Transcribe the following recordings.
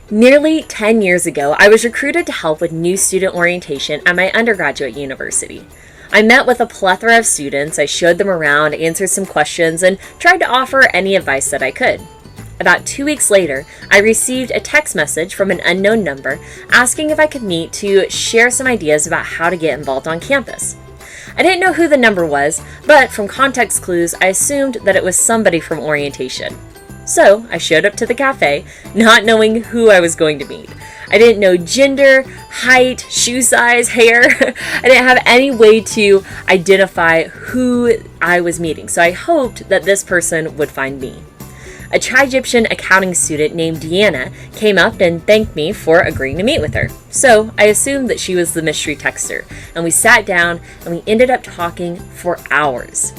Nearly 10 years ago, I was recruited to help with new student orientation at my undergraduate university. I met with a plethora of students, I showed them around, answered some questions, and tried to offer any advice that I could. About 2 weeks later, I received a text message from an unknown number asking if I could meet to share some ideas about how to get involved on campus. I didn't know who the number was, but from context clues, I assumed that it was somebody from orientation. So I showed up to the cafe, not knowing who I was going to meet. I didn't know gender, height, shoe size, hair. I didn't have any way to identify who I was meeting, so I hoped that this person would find me. A Tri-Egyptian accounting student named Deanna came up and thanked me for agreeing to meet with her. So I assumed that she was the mystery texter, and we sat down and we ended up talking for hours.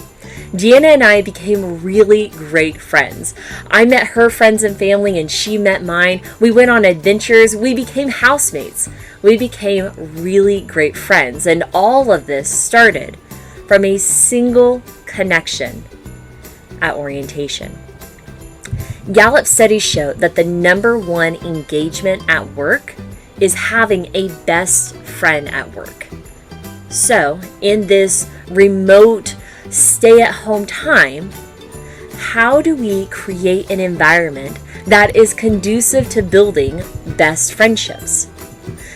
Deanna and I became really great friends. I met her friends and family and she met mine. We went on adventures. We became housemates. We became really great friends. And all of this started from a single connection at orientation. Gallup studies show that the #1 engagement at work is having a best friend at work. So in this remote stay-at-home time, how do we create an environment that is conducive to building best friendships?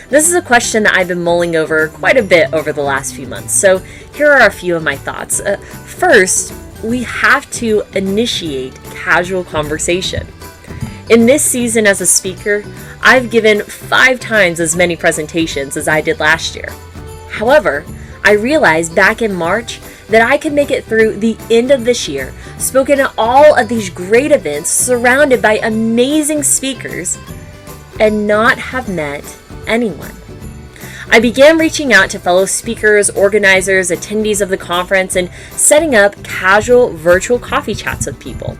This is a question that I've been mulling over quite a bit over the last few months, so here are a few of my thoughts. First, we have to initiate casual conversation. In this season as a speaker, I've given 5 times as many presentations as I did last year. However, I realized back in March that I could make it through the end of this year, spoken at all of these great events, surrounded by amazing speakers, and not have met anyone. I began reaching out to fellow speakers, organizers, attendees of the conference, and setting up casual virtual coffee chats with people.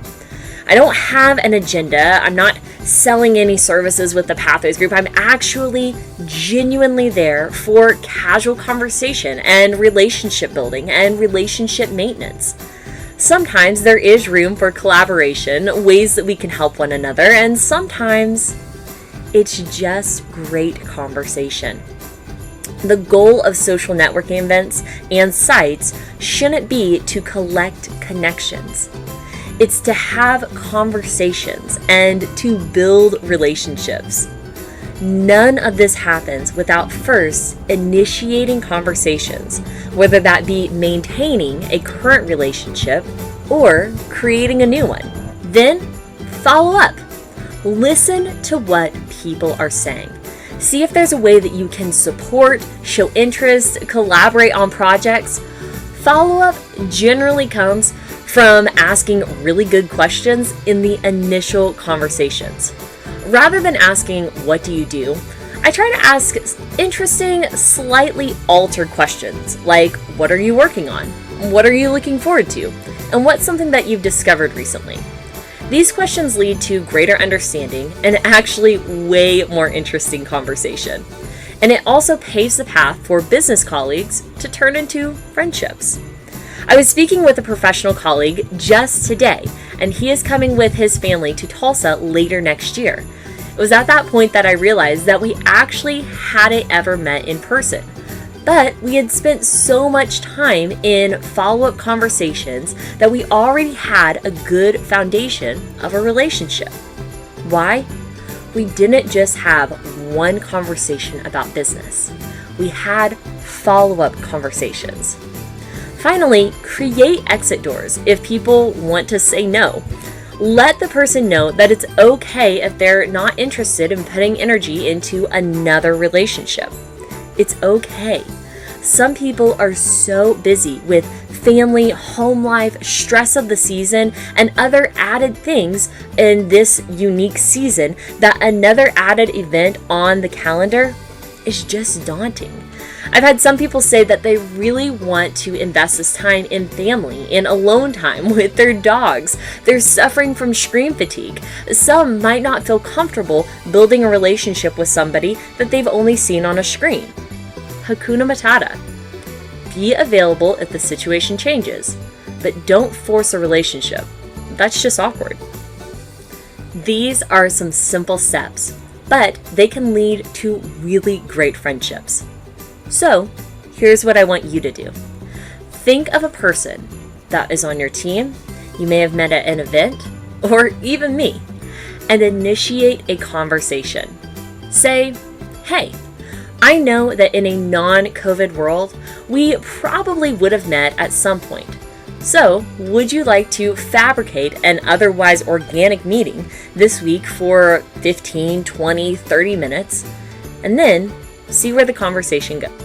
I don't have an agenda. I'm not selling any services with the Pathwayz Group. I'm actually genuinely there for casual conversation and relationship building and relationship maintenance. Sometimes there is room for collaboration, ways that we can help one another, and sometimes it's just great conversation. The goal of social networking events and sites shouldn't be to collect connections. It's to have conversations and to build relationships. None of this happens without first initiating conversations, whether that be maintaining a current relationship or creating a new one. Then follow up. Listen to what people are saying. See if there's a way that you can support, show interest, collaborate on projects. Follow-up generally comes from asking really good questions in the initial conversations. Rather than asking, "What do you do?" I try to ask interesting, slightly altered questions like, "What are you working on? What are you looking forward to? And what's something that you've discovered recently?" These questions lead to greater understanding and actually way more interesting conversation. And it also paves the path for business colleagues to turn into friendships. I was speaking with a professional colleague just today, and he is coming with his family to Tulsa later next year. It was at that point that I realized that we actually hadn't ever met in person, but we had spent so much time in follow-up conversations that we already had a good foundation of a relationship. Why? We didn't just have one conversation about business. We had follow-up conversations. Finally, create exit doors if people want to say no. Let the person know that it's okay if they're not interested in putting energy into another relationship. It's okay. Some people are so busy with family, home life, stress of the season, and other added things in this unique season that another added event on the calendar is just daunting. I've had some people say that they really want to invest this time in family, in alone time with their dogs. They're suffering from screen fatigue. Some might not feel comfortable building a relationship with somebody that they've only seen on a screen. Hakuna Matata. Be available if the situation changes, but don't force a relationship. That's just awkward. These are some simple steps but they can lead to really great friendships. So, here's what I want you to do. Think of a person that is on your team, you may have met at an event, or even me, and initiate a conversation. Say, hey, I know that in a non-COVID world, we probably would have met at some point. So, would you like to fabricate an otherwise organic meeting this week for 15, 20, 30 minutes, and then see where the conversation goes?